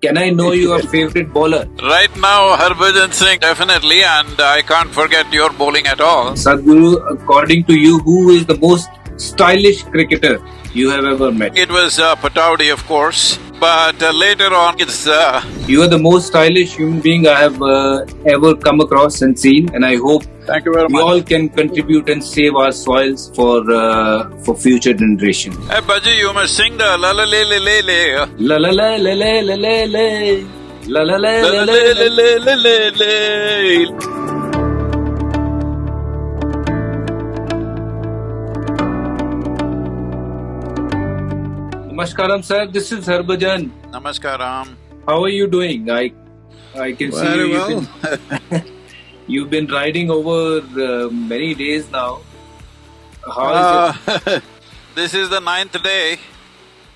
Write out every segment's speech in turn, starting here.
Can I know your favorite bowler? Right now, Harbhajan Singh, definitely, and I can't forget your bowling at all. Sadhguru, according to you, who is the most stylish cricketer you have ever met? It was Pataudi, of course, but later on it's… You are the most stylish human being I have ever come across and seen, and I hope Thank you very we much. all can contribute and save our soils for future generation. Hey, Baji, you must sing the la la le le le le. La la la la la la la la la la la La la la le la. le le le le. Namaskaram, sir. This is Harbhajan. Namaskaram. How are you doing? I can see Very you. well. You've been riding over many days now. How is it? This is the 9th day.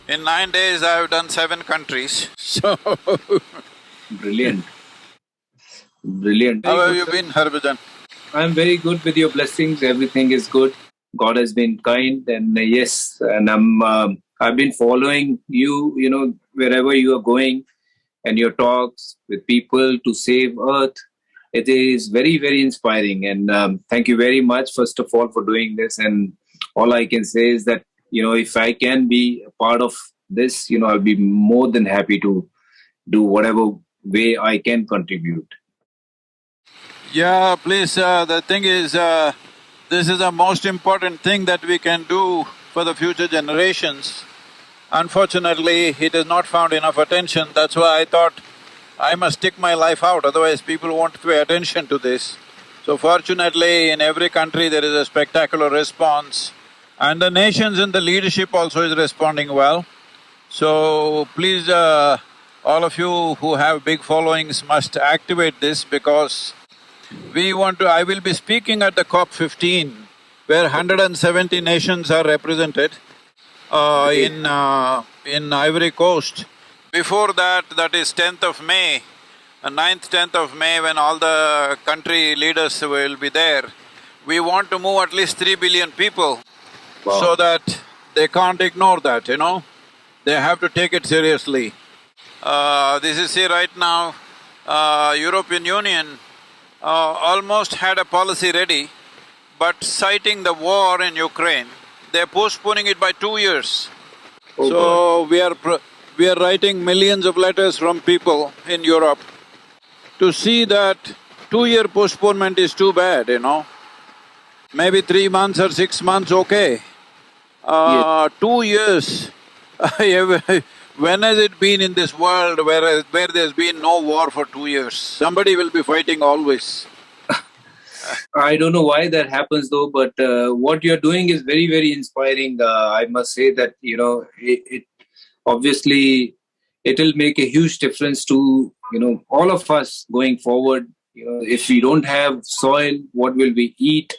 In 9 days, I've done 7 countries. So, Brilliant. Brilliant. how have you been, Harbhajan? I'm very good with your blessings. Everything is good. God has been kind, and yes, and I've been following you. You know, wherever you are going, and your talks with people to save Earth. It is very, very inspiring, and thank you very much, first of all, for doing this. And all I can say is that, you know, if I can be a part of this, you know, I'll be more than happy to do whatever way I can contribute. Yeah, please, the thing is, this is the most important thing that we can do for the future generations. Unfortunately, it has not found enough attention, that's why I thought I must stick my life out, otherwise people won't pay attention to this. So fortunately, in every country there is a spectacular response, and the nations and the leadership also is responding well. So please, all of you who have big followings must activate this, because we want to… I will be speaking at the COP15, where 170 nations are represented in Ivory Coast. Before that, that is 10th of May, 9th, 10th of May, when all the country leaders will be there, we want to move at least 3 billion people. Wow. So that they can't ignore that, you know, they have to take it seriously. This is… see, right now, European Union almost had a policy ready, but citing the war in Ukraine, they're postponing it by 2 years. Oh, So we are writing millions of letters from people in Europe to see that 2-year postponement is too bad, you know. Maybe 3 months or 6 months, okay. 2 years, when has it been in this world where there's been no war for 2 years? Somebody will be fighting always. I don't know why that happens though, but what you're doing is very, very inspiring. I must say that, you know, it obviously it'll make a huge difference to, you know, all of us going forward. You know, if we don't have soil, what will we eat?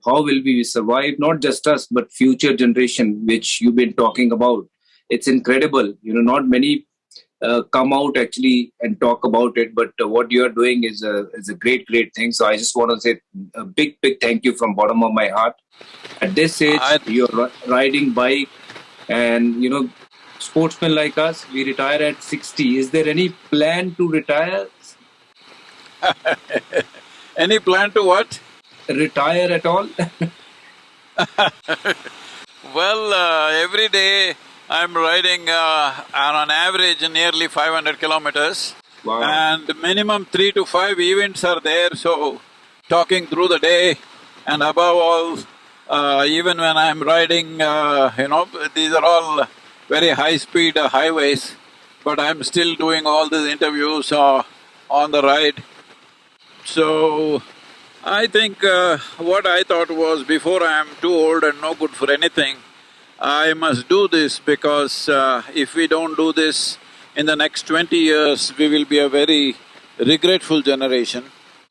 How will we survive? Not just us, but future generation, which you've been talking about. It's incredible. You know, not many come out actually and talk about it, but what you are doing is a great, great thing. So I just want to say a big, big thank you from bottom of my heart. At this age, you're riding bike, and you know, sportsmen like us, we retire at 60. Is there any plan to retire? Any plan to what? Retire at all? Well, every day I'm riding on an average nearly 500 kilometers. Wow. And minimum 3 to 5 events are there, so talking through the day, and above all, even when I'm riding, you know, these are all very high-speed highways, but I'm still doing all these interviews on the ride. So, I think what I thought was, before I am too old and no good for anything, I must do this, because if we don't do this, in the next 20 years, we will be a very regretful generation.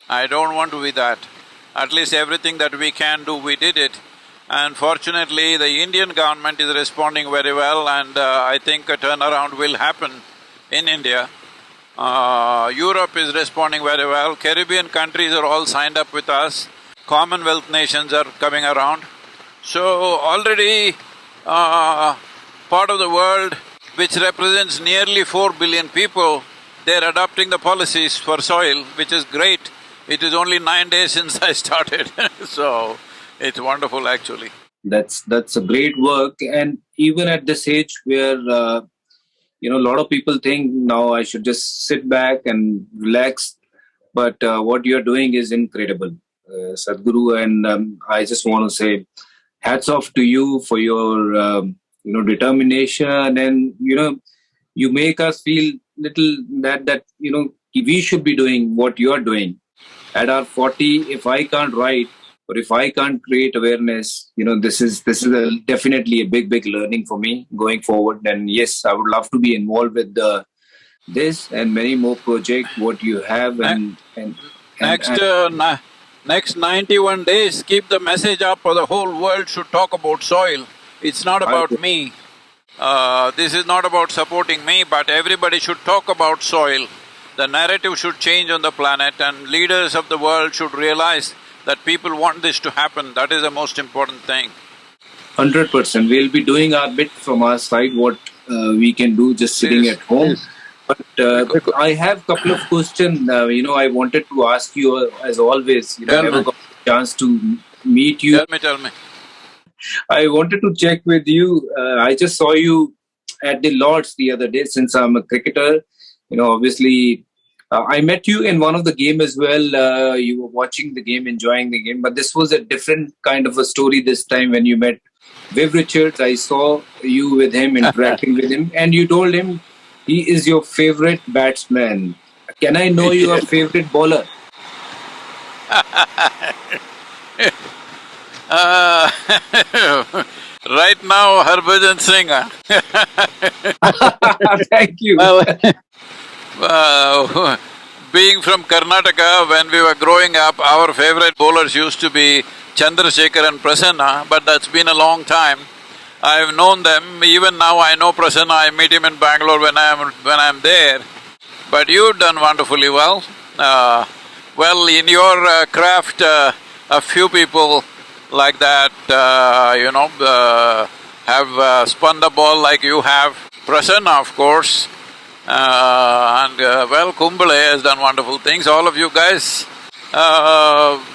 I don't want to be that. At least everything that we can do, we did it. And fortunately, the Indian government is responding very well, and I think a turnaround will happen in India. Europe is responding very well, Caribbean countries are all signed up with us, Commonwealth nations are coming around. So already part of the world which represents nearly 4 billion people they're adopting the policies for soil, which is great. It is only 9 days since I started so it's wonderful actually. That's a great work, and even at this age where a lot of people think now I should just sit back and relax, but what you're doing is incredible, Sadhguru, and I just want to say hats off to you for your determination, and you make us feel little that we should be doing what you're doing at our 40. If I can't write or if I can't create awareness, this is definitely a big learning for me going forward. And yes, I would love to be involved with this and many more projects what you have. Next, And next 91 days, keep the message up or the whole world should talk about soil. It's not I about me. This is not about supporting me, but everybody should talk about soil. The narrative should change on the planet, and leaders of the world should realize that people want this to happen. That is the most important thing. 100%. We'll be doing our bit from our side, what we can do just sitting Please, at home. please. But I have a couple of questions. I wanted to ask you, as always. I Tell never me, got a chance to meet you. tell me. I wanted to check with you. I just saw you at the Lords the other day. Since I'm a cricketer, obviously, I met you in one of the game as well. You were watching the game, enjoying the game, but this was a different kind of a story this time when you met Viv Richards. I saw you with him, interacting with him, and you told him he is your favorite batsman. Can I know your favorite bowler? Uh, right now, Harbhajan Singh. Thank you. Being from Karnataka, when we were growing up, our favorite bowlers used to be Chandrasekhar and Prasanna, but that's been a long time. I've known them, even now I know Prasanna, I meet him in Bangalore when I'm there. But you've done wonderfully well. Well, in your craft, a few people like that, have spun the ball like you have. Prasanna, of course, well, Kumble has done wonderful things, all of you guys.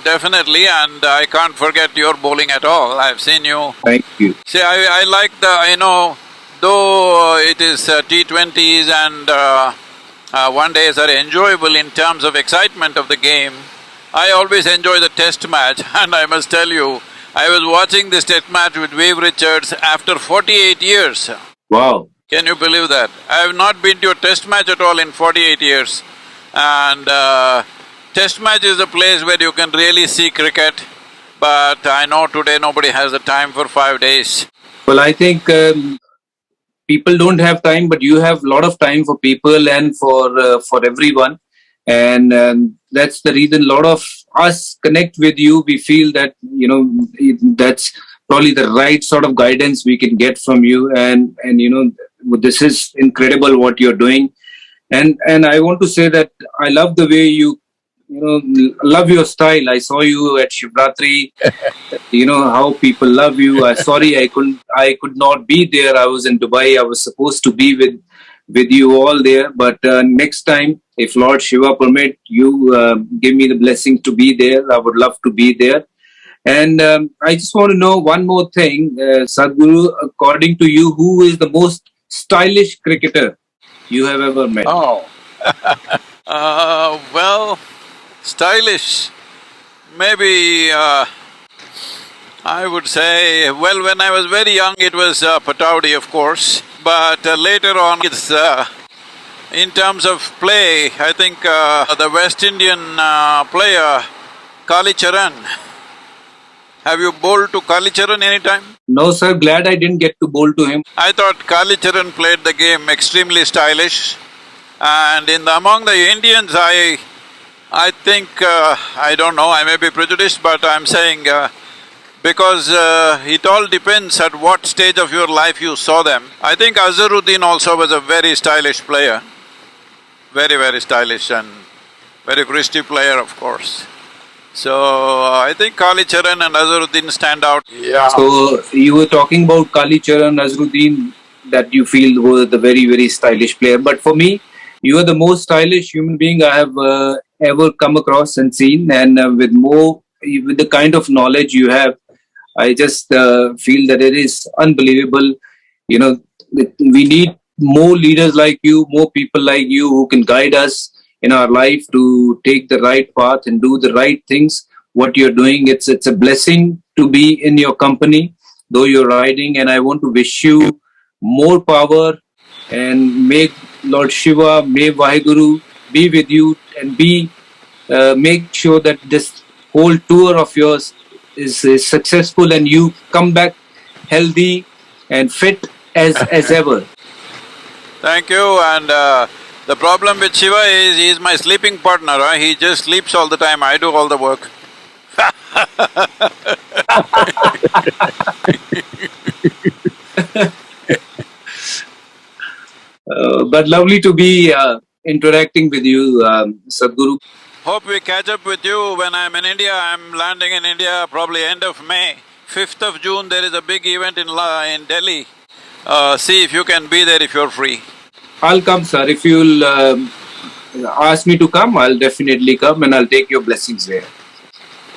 Definitely, and I can't forget your bowling at all. I've seen you. Thank you. See, I like though it is T20s and one days are enjoyable in terms of excitement of the game, I always enjoy the test match and I must tell you, I was watching this test match with Viv Richards after 48 years. Wow. Can you believe that? I have not been to a test match at all in 48 years. And test match is a place where you can really see cricket, but I know today nobody has the time for 5 days. Well, I think people don't have time, but you have a lot of time for people and for everyone. And that's the reason a lot of us connect with you. We feel that, that's probably the right sort of guidance we can get from you. And this is incredible what you're doing. And I want to say that I love the way you love your style. I saw you at Shivratri, how people love you. Sorry, I could not be there. I was in Dubai. I was supposed to be with you all there. But next time, if Lord Shiva permit, you give me the blessing to be there. I would love to be there. And I just want to know one more thing, Sadhguru, according to you, who is the most stylish cricketer you have ever met? Oh. Well, stylish. Maybe I would say, well, when I was very young, it was Pataudi, of course. But later on, it's in terms of play, I think the West Indian player, Kali Charan. Have you bowled to Kali Charan anytime? No, sir. Glad I didn't get to bowl to him. I thought Kali Charan played the game extremely stylish. And among the Indians, I think, I don't know, I may be prejudiced, but I'm saying because it all depends at what stage of your life you saw them. I think Azharuddin also was a very stylish player, very stylish and very Christy player, of course. So, I think Kali Charan and Azharuddin stand out. Yeah. So, you were talking about Kali Charan, Azharuddin, that you feel were the very stylish player. But for me, You are the most stylish human being I have ever come across and seen, and with the kind of knowledge you have, I just feel that it is unbelievable. You know, we need more leaders like you, more people like you who can guide us in our life to take the right path and do the right things. What you're doing, it's a blessing to be in your company, though you're riding. And I want to wish you more power, and may Lord Shiva, may Vaheguru be with you, and make sure that this whole tour of yours is successful and you come back healthy and fit as ever. Thank you. And the problem with Shiva is he's my sleeping partner. He just sleeps all the time. I do all the work. But lovely to be interacting with you, Sadhguru. Hope we catch up with you when I'm in India. I'm landing in India probably end of May. 5th of June, there is a big event in Delhi. See if you can be there if you're free. I'll come, sir. If you'll ask me to come, I'll definitely come and I'll take your blessings there.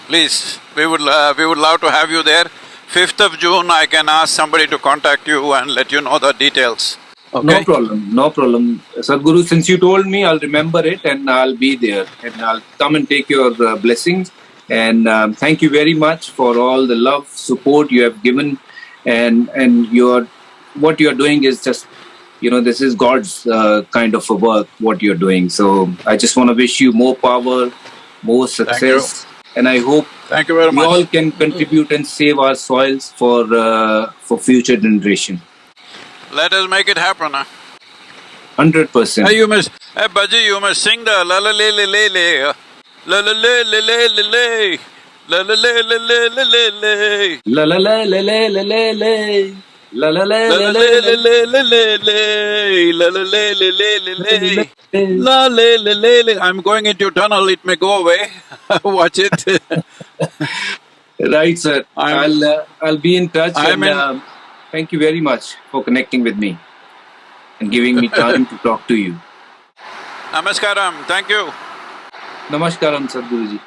Please, we would love to have you there. 5th of June, I can ask somebody to contact you and let you know the details. Okay? No problem, no problem. Sadhguru, since you told me, I'll remember it and I'll be there and I'll come and take your blessings. And thank you very much for all the love, support you have given. And what you're doing is just, this is God's kind of a work, what you're doing. So I just want to wish you more power, more success. And I hope thank you very we much. all can contribute and save our soils for future generation. Let us make it happen, 100%. Hey, Baji, you must sing the la la le le le le, la la le le le le le, la la le le le le le le, la la la la la la la la. La la la la la le le le le le, la la le le le le le, la le le le le. I'm going into tunnel, it may go away. Watch it. Right, sir. I'll be in touch. Thank you very much for connecting with me and giving me time to talk to you. Namaskaram. Thank you. Namaskaram, Sadhguruji.